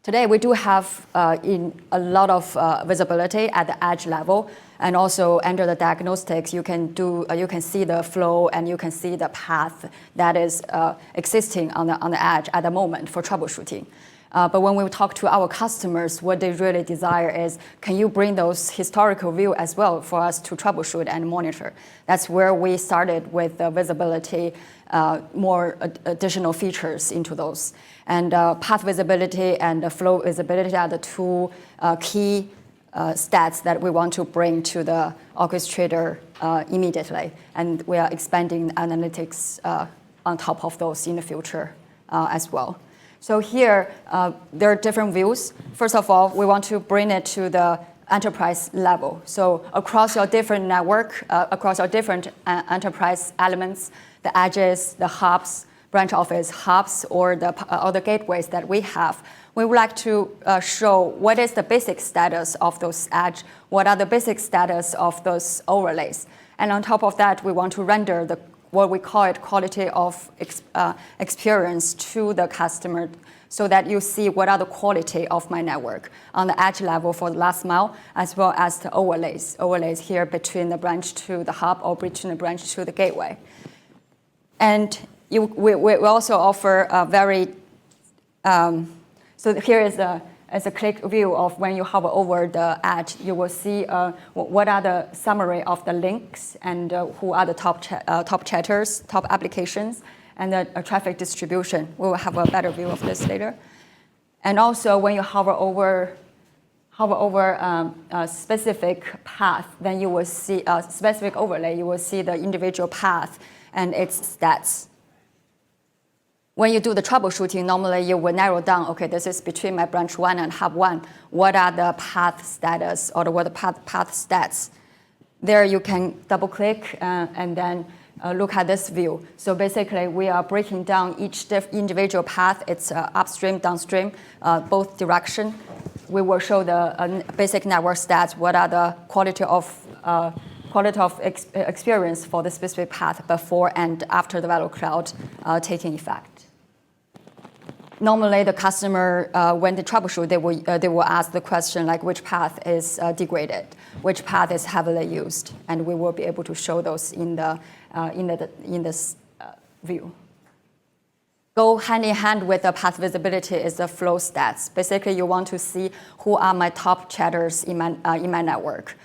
Today, we do have in a lot of visibility at the edge level, and also under the diagnostics, you can see the flow and you can see the path that is existing on the edge at the moment for troubleshooting. But when we talk to our customers, what they really desire is, can you bring those historical view as well for us to troubleshoot and monitor? That's where we started with the visibility, more additional features into those. And path visibility and the flow visibility are the two key stats that we want to bring to the orchestrator immediately. And we are expanding analytics on top of those in the future as well. So here, there are different views. First of all, we want to bring it to the enterprise level. So across your different network, across your different enterprise elements, the edges, the hubs, branch office hubs, or the gateways that we have, we would like to show what is the basic status of those edge, what are the basic status of those overlays. And on top of that, we want to render what we call it quality of experience to the customer, so that you see what are the quality of my network on the edge level for the last mile, as well as the overlays here between the branch to the hub or between the branch to the gateway. And we also offer a very, so here is a click view of when you hover over the edge, you will see what are the summary of the links and who are the top chatters, top applications, and the traffic distribution. We will have a better view of this later. And also when you hover over a specific path, then you will see a specific overlay, you will see the individual path and its stats. When you do the troubleshooting, normally you will narrow down, okay, this is between my branch 1 and hub 1. What are the path status or what are the path stats? There you can double click and then look at this view. So basically we are breaking down each individual path. It's upstream, downstream, both direction. We will show the basic network stats, what are the quality of experience for the specific path before and after the VeloCloud taking effect. Normally, the customer, when they troubleshoot, they will ask the question like, which path is degraded, which path is heavily used, and we will be able to show those in this view. Go hand in hand with the path visibility is the flow stats. Basically, you want to see who are my top chatters in my network.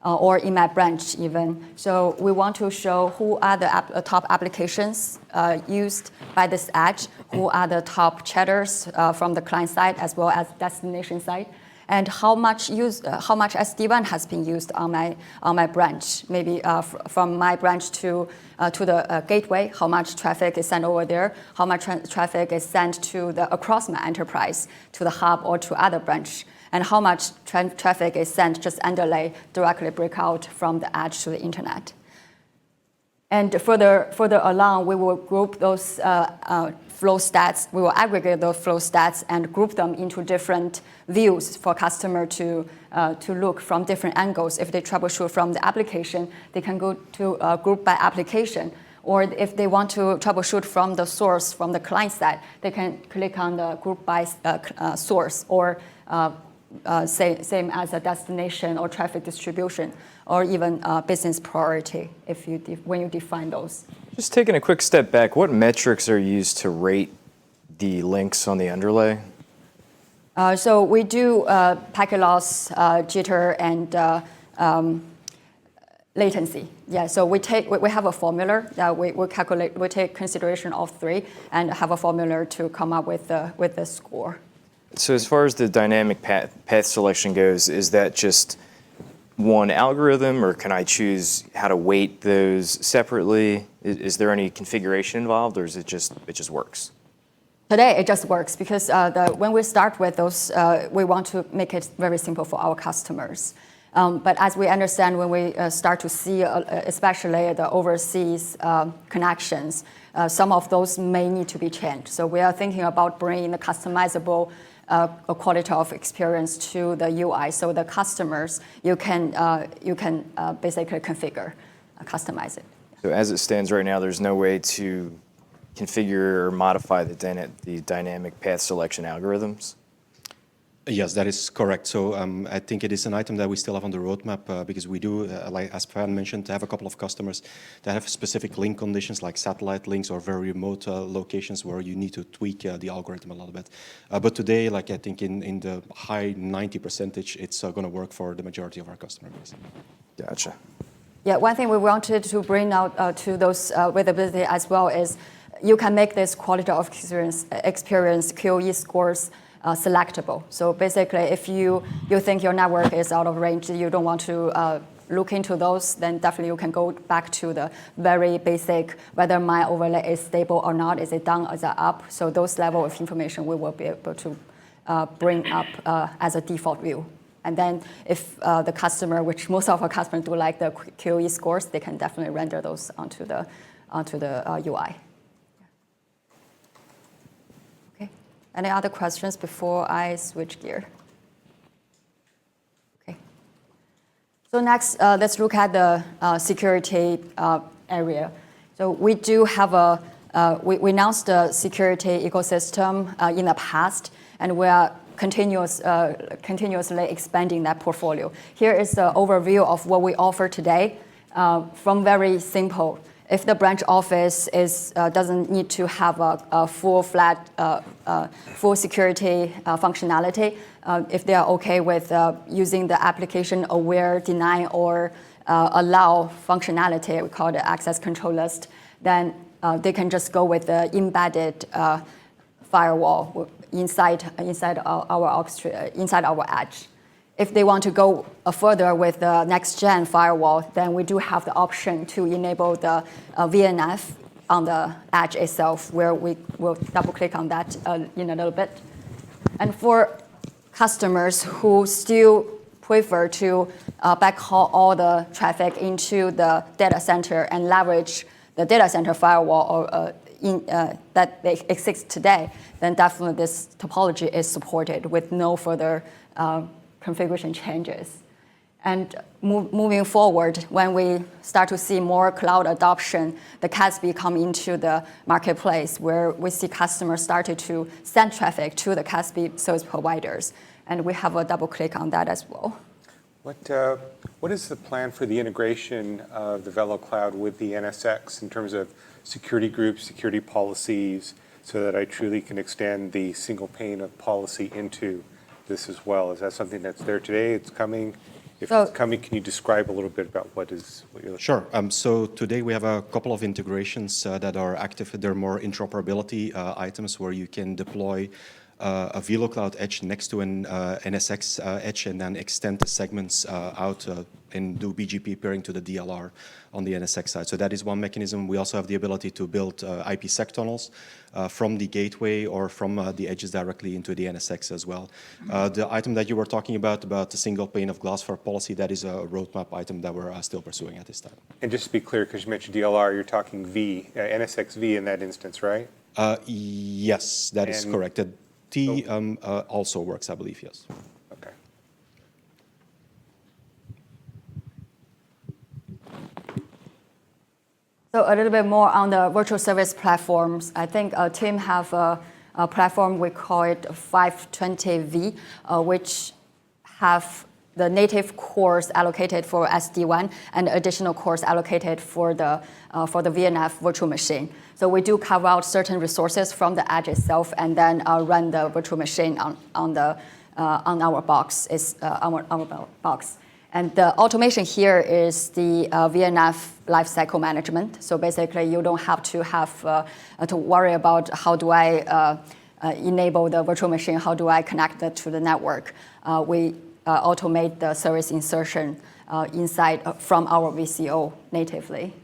Or in my branch even. So we want to show who are the top applications used by this edge, who are the top chatters from the client side as well as destination side, and how much SD-WAN has been used on my branch. Maybe from my branch to the gateway, how much traffic is sent over there, how much traffic is sent to across my enterprise to the hub or to other branch, and how much traffic is sent just underlay directly break out from the edge to the internet. And further along, we will group those flow stats. We will aggregate those flow stats and group them into different views for customer to look from different angles. If they troubleshoot from the application, they can go to group by application. Or if they want to troubleshoot from the source, from the client side, they can click on the group by source, or same as a destination or traffic distribution, or even business priority when you define those. Just taking a quick step back, what metrics are used to rate the links on the underlay? So we do packet loss, jitter, and latency. Yeah. So we have a formula that we take consideration of 3 and have a formula to come up with the score. So as far as the dynamic path selection goes, is that just one algorithm, or can I choose how to weight those separately? Is there any configuration involved, or is it just works? Today it just works because when we start with those, we want to make it very simple for our customers. But as we understand, when we start to see, especially the overseas connections, some of those may need to be changed. So we are thinking about bringing the customizable quality of experience to the UI, so the customers you can basically configure, customize it. So as it stands right now, there's no way to configure or modify the dynamic path selection algorithms? Yes, that is correct. So I think it is an item that we still have on the roadmap because we do, like as Fran mentioned, have a couple of customers that have specific link conditions like satellite links or very remote locations where you need to tweak the algorithm a little bit. But today, like I think in the high 90%, it's going to work for the majority of our customer base. Gotcha. Yeah, one thing we wanted to bring out to those with ability as well is you can make this quality of experience QoE scores selectable. So basically, if you think your network is out of range, you don't want to look into those, then definitely you can go back to the very basic, whether my overlay is stable or not, is it down, is it up? So those level of information we will be able to bring up as a default view. And then if the customer, which most of our customers do like the QoE scores, they can definitely render those onto the UI. Okay. Any other questions before I switch gear? Okay. So next, let's look at the security area. So we do have we announced the security ecosystem in the past, and we are continuously expanding that portfolio. Here is the overview of what we offer today. From very simple, if the branch office doesn't need to have a full security functionality, if they are okay with using the application aware, deny, or allow functionality, we call it access control list, then they can just go with the embedded firewall inside our edge. If they want to go further with the next-gen firewall, then we do have the option to enable the VNF on the edge itself, where we will double-click on that in a little bit. And for customers who still prefer to backhaul all the traffic into the data center and leverage the data center firewall or that exists today, then definitely this topology is supported with no further configuration changes. And moving forward, when we start to see more cloud adoption, the CASB come into the marketplace where we see customers started to send traffic to the CASB service providers. And we have a double click on that as well. What is the plan for the integration of the VeloCloud with the NSX in terms of security groups, security policies, so that I truly can extend the single pane of policy into this as well? Is that something that's there today? It's coming? If it's coming, can you describe a little bit about what you're looking at? Sure. So today we have a couple of integrations that are active. They're more interoperability items where you can deploy a VeloCloud edge next to an NSX edge and then extend the segments out and do BGP pairing to the DLR on the NSX side. So that is one mechanism. We also have the ability to build IPsec tunnels from the gateway or from the edges directly into the NSX as well. The item that you were talking about the single pane of glass for policy, that is a roadmap item that we're still pursuing at this time. And just to be clear, because you mentioned DLR, you're talking NSX V in that instance, right? Yes, that is correct. T also works, I believe, yes. Okay. So a little bit more on the virtual service platforms. I think Tim have a platform, we call it 520V, which have the native cores allocated for SD-WAN and additional cores allocated for the VNF virtual machine. So we do carve out certain resources from the edge itself and then run the virtual machine on our box. Our box. And the automation here is the VNF lifecycle management. So basically, you don't have to worry about how do I enable the virtual machine, how do I connect it to the network. We automate the service insertion from our VCO natively.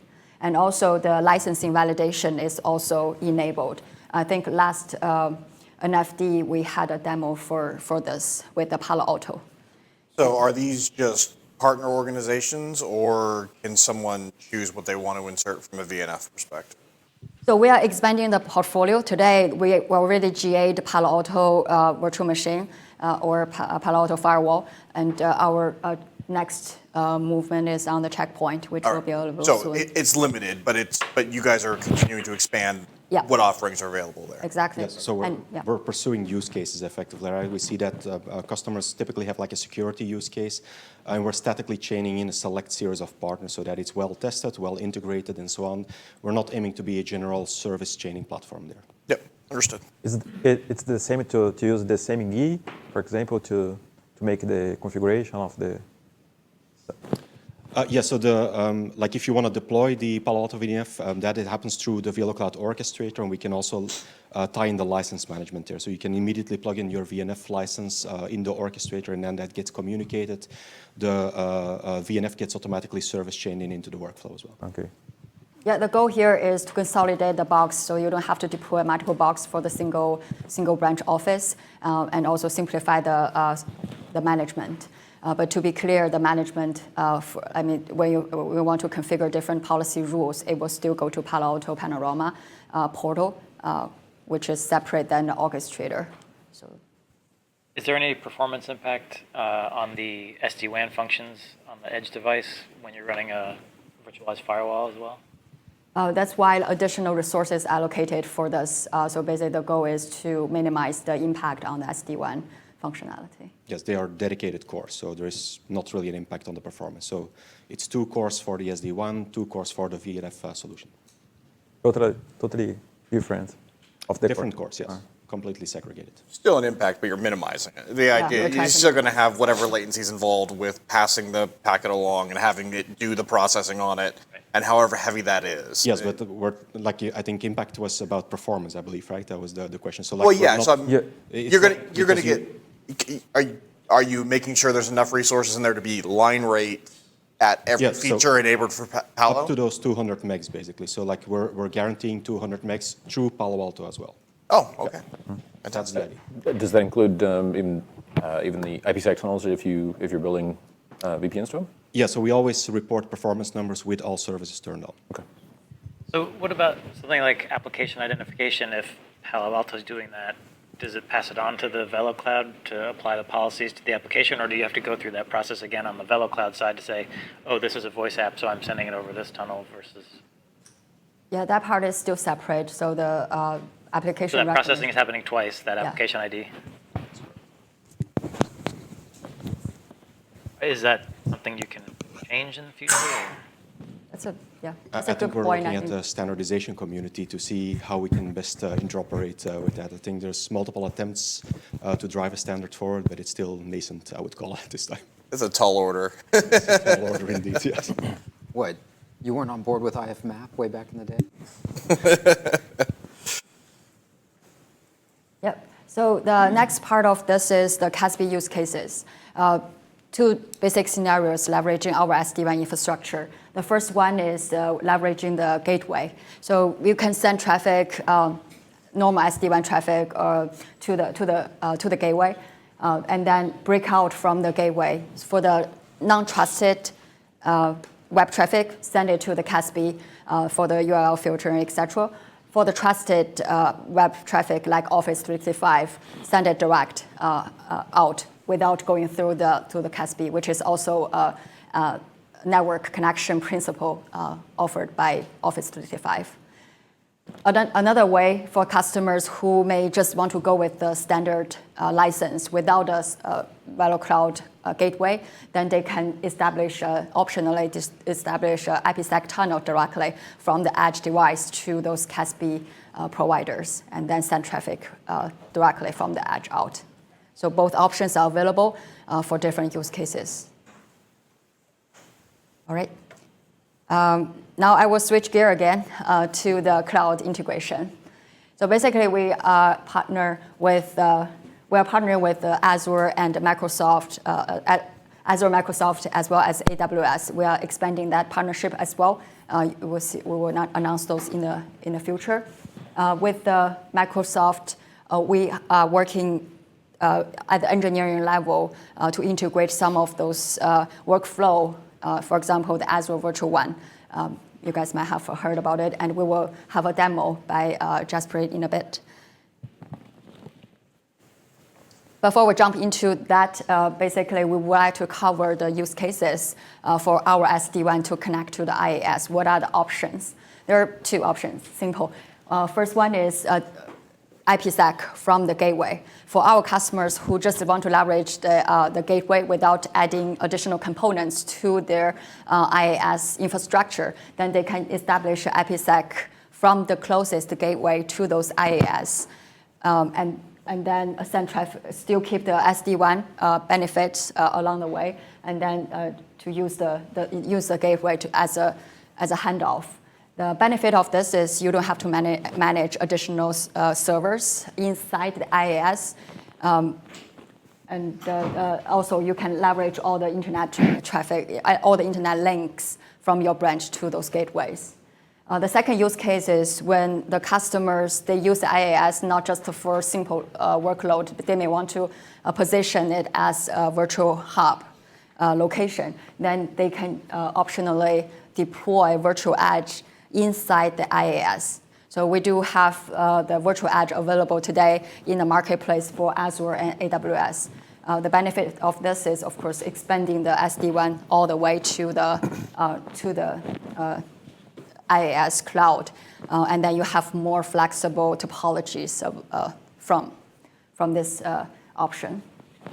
And also the licensing validation is also enabled. I think last NFD, we had a demo for this with the Palo Alto. So are these just partner organizations, or can someone choose what they want to insert from a VNF perspective? So we are expanding the portfolio. Today, we already GA'd Palo Alto virtual machine or Palo Alto firewall, and our next movement is on the checkpoint, which All will right. be available So soon. it's limited, but you guys are continuing to expand Yeah. what offerings are available there. Exactly. Yes, so And, yeah. we're pursuing use cases effectively, right? We see that customers typically have like a security use case, and we're statically chaining in a select series of partners so that it's well tested, well integrated, and so on. We're not aiming to be a general service chaining platform there. Yep, understood. It's the same to use the same GUI, for example, to make the configuration of the. Yeah, so like if you want to deploy the Palo Alto VNF, that it happens through the VeloCloud orchestrator, and we can also tie in the license management there. So you can immediately plug in your VNF license in the orchestrator, and then that gets communicated. The VNF gets automatically service chained into the workflow as well. Okay. Yeah, the goal here is to consolidate the box so you don't have to deploy multiple boxes for the single branch office, and also simplify the management. But to be clear, the management, when you want to configure different policy rules, it will still go to Palo Alto Panorama portal, which is separate than the orchestrator. So, is there any performance impact on the SD-WAN functions on the edge device when you're running a virtualized firewall as well? that's why additional resources allocated for this. So basically, the goal is to minimize the impact on the SD-WAN functionality. Yes, they are dedicated cores, so there is not really an impact on the performance. So it's 2 cores for the SD-WAN, 2 cores for the VNF solution. Totally different of the Different cores, yes, completely segregated. Still an impact, but you're minimizing it. The idea we're is still going to have whatever latency is involved with passing the packet along and having it do the processing on it, and however heavy that is. Yes, but I think impact was about performance, I believe, right? That was the question. So Well, yeah. So it's you're not going to because get. Are you making sure there's enough resources in there to be line rate at every Yes, so feature enabled for Palo? up to those 200 megs, basically. So like we're guaranteeing 200 megs through Palo Alto as well. Oh, okay. That's the idea. Does that include even the IPsec tunnels if you're building VPNs to them? Yeah, so we always report performance numbers with all services turned on. Okay. So what about something like application identification? If Palo Alto is doing that, does it pass it on to the VeloCloud to apply the policies to the application, or do you have to go through that process again on the VeloCloud side to say, oh, this is a voice app, so I'm sending it over this tunnel versus... Yeah, that part is still separate. So the application. So that processing is happening twice, that application ID. Is that something you can change in the future? Or? That's a I That's a think good we're point. looking at the standardization community to see how we can best interoperate with that. I think there's multiple attempts to drive a standard forward, but it's still nascent, I would call it this time. It's a tall order. It's a tall order indeed, yes. What? You weren't on board with IFMAP way back in the day? Yep. So the next part of this is the CASB use cases. 2 basic scenarios leveraging our SD-WAN infrastructure. The first one is leveraging the gateway. So you can send traffic, normal SD-WAN traffic, to the gateway, and then break out from the gateway. For the non-trusted web traffic, send it to the CASB for the URL filtering, etc. For the trusted web traffic like Office 365, send it direct out without going through the CASB, which is also a network connection principle offered by Office 365. Another way for customers who may just want to go with the standard license without a VeloCloud gateway, then they can optionally establish an IPsec tunnel directly from the edge device to those CASB providers, and then send traffic directly from the edge out. So both options are available for different use cases. All right. Now I will switch gear again to the cloud integration. So basically, we are partnering with Azure and Microsoft, Azure, Microsoft, as well as AWS. We are expanding that partnership as well. We will not announce those in the future. With Microsoft, we are working at the engineering level to integrate some of those workflow. For example, the Azure Virtual WAN. You guys might have heard about it, and we will have a demo by Jaspreet in a bit. before we jump into that, basically we would like to cover the use cases for our SD-WAN to connect to the IaaS. What are the options? There are two options, simple. First one is IPsec from the gateway. For our customers who just want to leverage the gateway without adding additional components to their IaaS infrastructure, then they can establish IPsec from the closest gateway to those IaaS. And then send traffic, still keep the SD-WAN benefits along the way, and then to use the gateway as a handoff. The benefit of this is you don't have to manage additional servers inside the IaaS. And also you can leverage all the internet traffic, all the internet links from your branch to those gateways. The second use case is when the customers, they use the IaaS not just for simple workload, but they may want to position it as a virtual hub location. Then they can optionally deploy virtual edge inside the IaaS. So we do have the virtual edge available today in the marketplace for Azure and AWS. The benefit of this is, of course, expanding the SD-WAN all the way to the IaaS cloud, and then you have more flexible topologies from this option.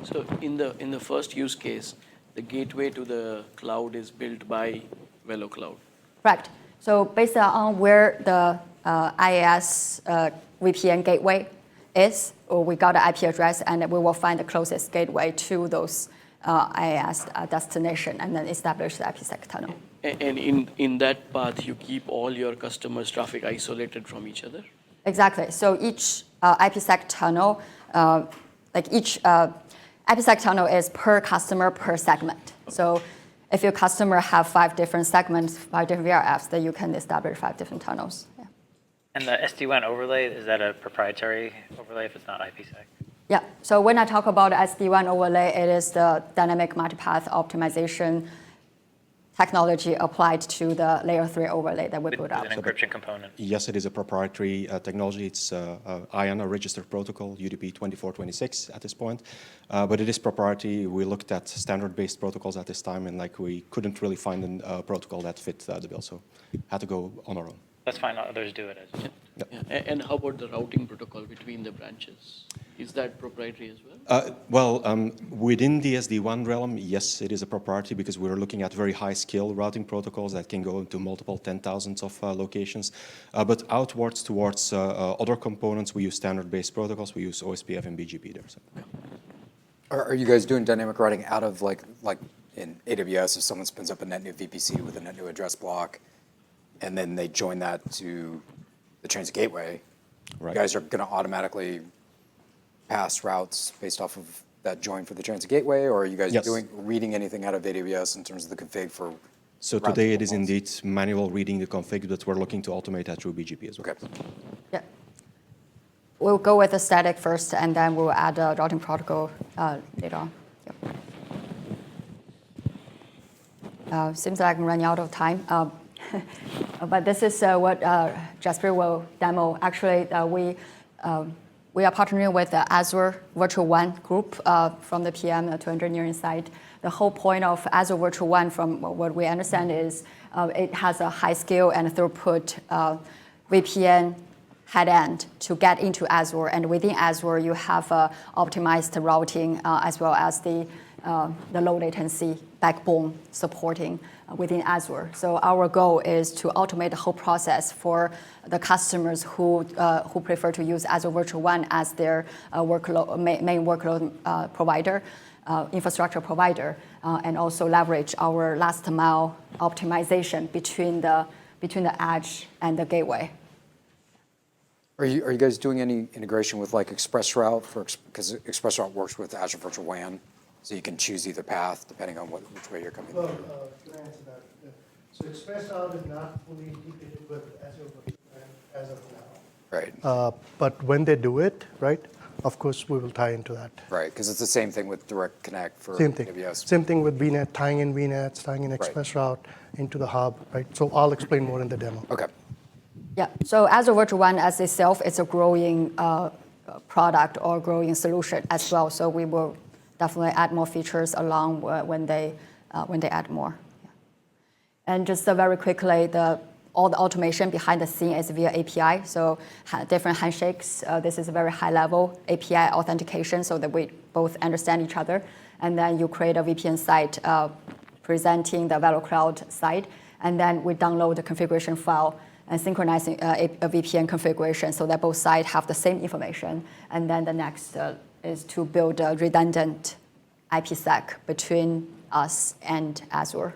So in the first use case, the gateway to the cloud is built by VeloCloud. Correct. So based on where the IaaS VPN gateway is, or we got the IP address, and we will find the closest gateway to those IaaS destination, and then establish the IPsec tunnel. And in that path, you keep all your customers' traffic isolated from each other? Exactly. So each IPsec tunnel, each IPsec tunnel is per customer per segment. So if your customer have 5 different segments, 5 different VRFs, then you can establish 5 different tunnels. Yeah. And the SD-WAN overlay, is that a proprietary overlay if it's not IPsec? Yeah. So when I talk about SD-WAN overlay, it is the dynamic multipath optimization technology applied to the layer 3 overlay that we put up. An encryption component. Yes, it is a proprietary technology. It's IANA registered protocol, UDP 2426 at this point. But it is proprietary. We looked at standard-based protocols at this time, and we couldn't really find a protocol that fit the bill, so had to go on our own. That's fine, others do it as well. Yeah. And how about the routing protocol between the branches? Is that proprietary as well? Within the SD-WAN realm, yes, it is a proprietary because we're looking at very high-scale routing protocols that can go into multiple 10,000s of locations. But outwards towards other components, we use standard-based protocols. We use OSPF and BGP there. So. Are you guys doing dynamic routing out of like in AWS if someone spins up a net new VPC with a net new address block, and then they join that to the transit gateway? Right. You guys are going to automatically pass routes based off of that join for the transit gateway, or are you guys reading anything out of AWS in terms of the config for? So today it is indeed manual reading the config, but we're looking to automate that through BGP as well. Okay. Yeah. We'll go with the static first, and then we'll add a routing protocol later on. Yep. Seems like I'm running out of time. But this is what Jasper will demo. Actually, we are partnering with the Azure Virtual WAN group from the PM to engineering side. The whole point of Azure Virtual WAN, from what we understand, is it has a high scale and throughput VPN head end to get into Azure. And within Azure, you have optimized routing as well as the low latency backbone supporting within Azure. So our goal is to automate the whole process for the customers who prefer to use Azure Virtual WAN as their main workload provider, infrastructure provider, and also leverage our last mile optimization between the edge and the gateway. Are you guys doing any integration with like ExpressRoute because ExpressRoute works with Azure Virtual WAN? So you can choose either path depending on which way you're coming. Well, can I answer that? So ExpressRoute is not fully integrated with Azure Virtual WAN as of now. Right. But when they do it, right, of course we will tie into that. Right, because it's the same thing with Direct Connect for Same thing. AWS. Same thing with VNet, tying in VNets, tying in ExpressRoute into the hub, right? So I'll explain more in the demo. Okay. Yeah, so Azure Virtual WAN as itself is a growing product or growing solution as well. So we will definitely add more features along when they add more. Yeah. And just very quickly, all the automation behind the scene is via API. So different handshakes. This is a very high level API authentication so that we both understand each other. And then you create a VPN site presenting the VeloCloud site. And then we download the configuration file and synchronizing a VPN configuration so that both sides have the same information. And then the next is to build a redundant IPsec between us and Azure.